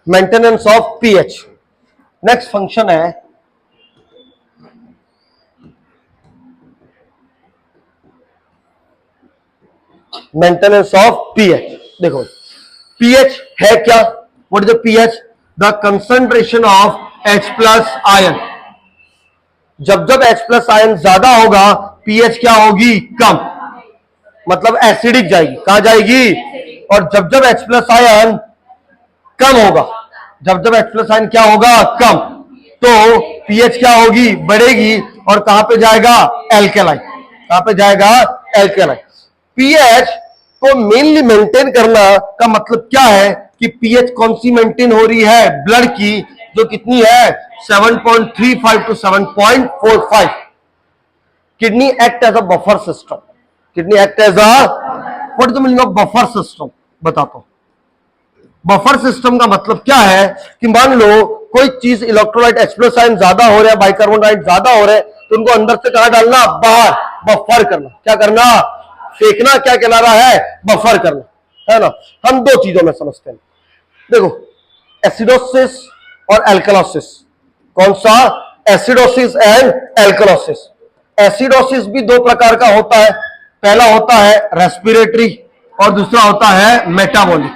Maintenance of pH. Next function है maintenance of pH. देखो pH है क्या? What is the pH? The concentration of H plus ion. जब जब H plus ion ज्यादा होगा पीएच क्या होगी? कम, मतलब एसिडिक जाएगी। कहां जाएगी? और जब जब H प्लस आयन कम होगा, जब जब H प्लस आयन क्या होगा? कम, तो पीएच क्या होगी? बढ़ेगी। और कहां पे जाएगा? एल्केलाइन। कहां पे जाएगा? एल्केलाइन। पीएच को मेनली मेंटेन करना का मतलब क्या है कि पीएच कौन सी मेंटेन हो रही है? ब्लड की, जो कितनी है? 7.35 to 7.45। Kidney act as a buffer system. Kidney act as a, what is the meaning of buffer system? बताता हूं। बफर सिस्टम का मतलब क्या है कि मान लो कोई चीज इलेक्ट्रोलाइट H प्लस आयन ज्यादा हो रहा है, बाइकार्बोनेट ज्यादा हो रहे हैं, तो उनको अंदर से कहां डालना? बाहर। बफर करना। क्या करना? फेंकना। क्या कहला रहा है? बफर करना, है ना। हम दो चीजों में समझते हैं। देखो एसिडोसिस और एल्कलोसिस। कौन सा? Acidosis and alkalosis. एसिडोसिस भी दो प्रकार का होता है। पहला होता है रेस्पिरेटरी और दूसरा होता है मेटाबॉलिक।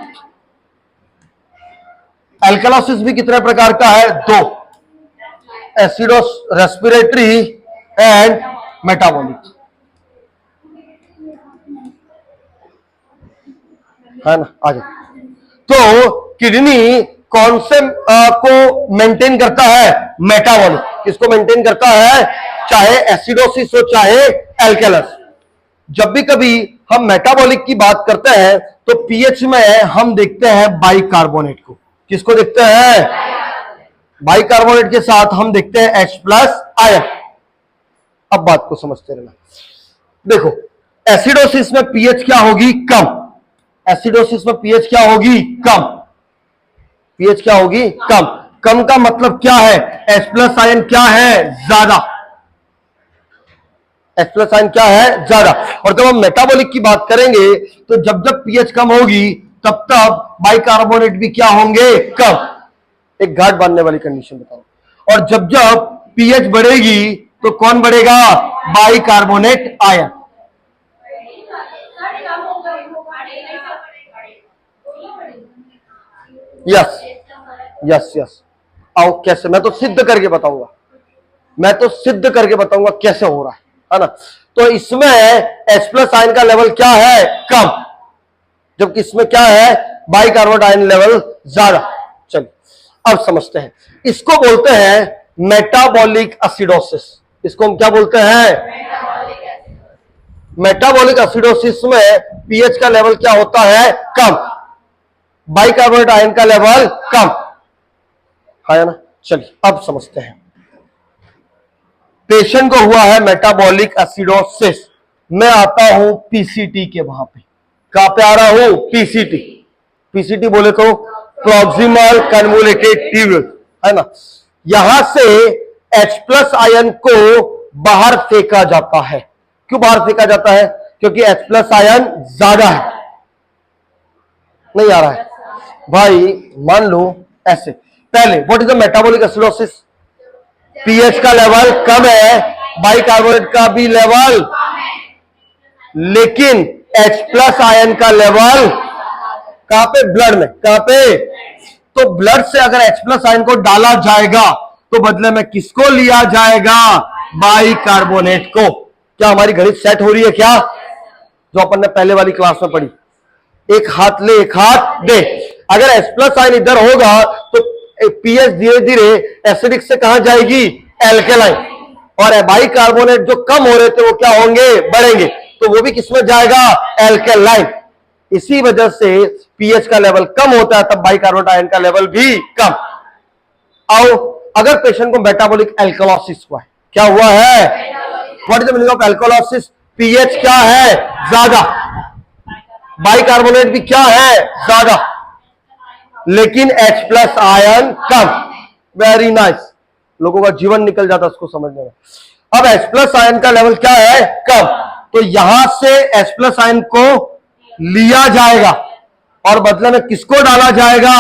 एल्कलोसिस भी कितने प्रकार का है? दो, एसिडोस रेस्पिरेटरी एंड मेटाबॉलिक, है ना। आ जाओ। तो किडनी कौन से को मेंटेन करता है? मेटाबॉलिक। किसको मेंटेन करता है? चाहे एसिडोसिस हो चाहे एल्कलस। जब भी कभी हम मेटाबॉलिक की बात करते हैं तो पीएच में हम देखते हैं बाइकार्बोनेट को। किसको देखते हैं? बाइकार्बोनेट के साथ हम देखते हैं H प्लस आयन। अब बात को समझते रहना। देखो एसिडोसिस में पीएच क्या होगी? कम। एसिडोसिस में पीएच क्या होगी? कम। पीएच क्या होगी? कम। कम का मतलब क्या है? H प्लस आयन क्या है? ज्यादा। H प्लस आयन क्या है? ज्यादा। और जब हम मेटाबॉलिक की बात करेंगे तो जब जब पीएच कम होगी तब तब बाइकार्बोनेट भी क्या होंगे? कम। एक गांठ बांधने वाली कंडीशन बताओ। और जब जब पीएच बढ़ेगी तो कौन बढ़ेगा? Bicarbonate ion. Yes yes yes. आओ कैसे? मैं तो सिद्ध करके बताऊंगा। मैं तो सिद्ध करके बताऊंगा कैसे हो रहा है ना। तो इसमें H प्लस आयन का लेवल क्या है? कम, जबकि इसमें क्या है? बाइकार्बोनेट आयन लेवल ज्यादा। चलिए अब समझते हैं। इसको बोलते हैं मेटाबॉलिक एसिडोसिस। इसको हम क्या बोलते हैं? मेटाबॉलिक एसिडोसिस में पीएच का लेवल क्या होता है? कम, बाइकार्बोनेट आयन का लेवल कम, है ना। चलिए अब समझते हैं। पेशेंट को हुआ है मेटाबॉलिक एसिडोसिस। मैं आता हूं पीसीटी के वहां पे। कहां पे आ रहा हूं? पीसीटी। पीसीटी बोले तो प्रॉक्सिमल कन्वोल्यूटेड ट्यूब्यूल, है ना। यहां से H प्लस आयन को बाहर फेंका जाता है। क्यों बाहर फेंका जाता है? क्योंकि H प्लस आयन ज्यादा है। नहीं आ रहा है भाई? मान लो ऐसे। पहले what is the metabolic acidosis? PH का लेवल कम है, बाइकार्बोनेट का भी लेवल, लेकिन H प्लस आयन का लेवल कहां पे? ब्लड में। कहां पे? तो ब्लड से अगर H प्लस आयन को डाला जाएगा तो बदले में किसको लिया जाएगा? बाइकार्बोनेट को। क्या हमारी गणित सेट हो रही है क्या? जो अपन ने पहले वाली क्लास में पढ़ी, एक हाथ ले एक हाथ दे। अगर H प्लस आयन इधर होगा तो पीएच धीरे धीरे एसिडिक से कहां जाएगी? एल्केलाइन। और बाइकार्बोनेट जो कम हो रहे थे वो क्या होंगे? बढ़ेंगे। तो वो भी किसमें जाएगा? एल्केलाइन। इसी वजह से पीएच का लेवल कम होता है तब बाइकार्बोनेट आयन का लेवल भी कम। आओ, अगर पेशेंट को मेटाबॉलिक एल्कलोसिस हुआ है, क्या हुआ है? What is the meaning of alkalosis? PH क्या है? ज्यादा, बाइकार्बोनेट भी क्या है? ज्यादा, लेकिन H प्लस आयन कम। Very nice. लोगों का जीवन निकल जाता उसको समझने में। अब H प्लस आयन का लेवल क्या है? कम। तो यहां से H प्लस आयन को लिया जाएगा और बदले में किसको डाला जाएगा?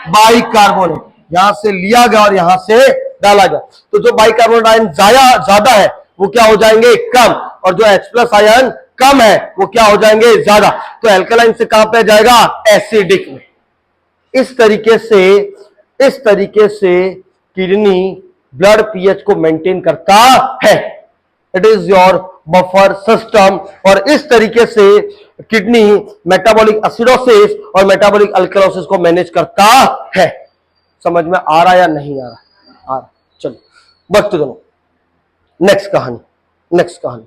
बाइकार्बोनेट, यहां से लिया गया और यहां से डाला गया, तो जो बाइकार्बोनेट आयन ज्यादा है वो क्या हो जाएंगे, कम, और जो H प्लस आयन कम है वो क्या हो जाएंगे, ज्यादा। तो एल्कलाइन से कहां पे जाएगा, एसिडिक में। इस तरीके से किडनी ब्लड पीएच को मेंटेन करता है। It is your buffer system. और इस तरीके से किडनी मेटाबॉलिक एसिडोसिस और मेटाबॉलिक अल्कलोसिस को मैनेज करता है। समझ में आ रहा या नहीं आ रहा? चलो बढ़ते दोनों, नेक्स्ट कहानी।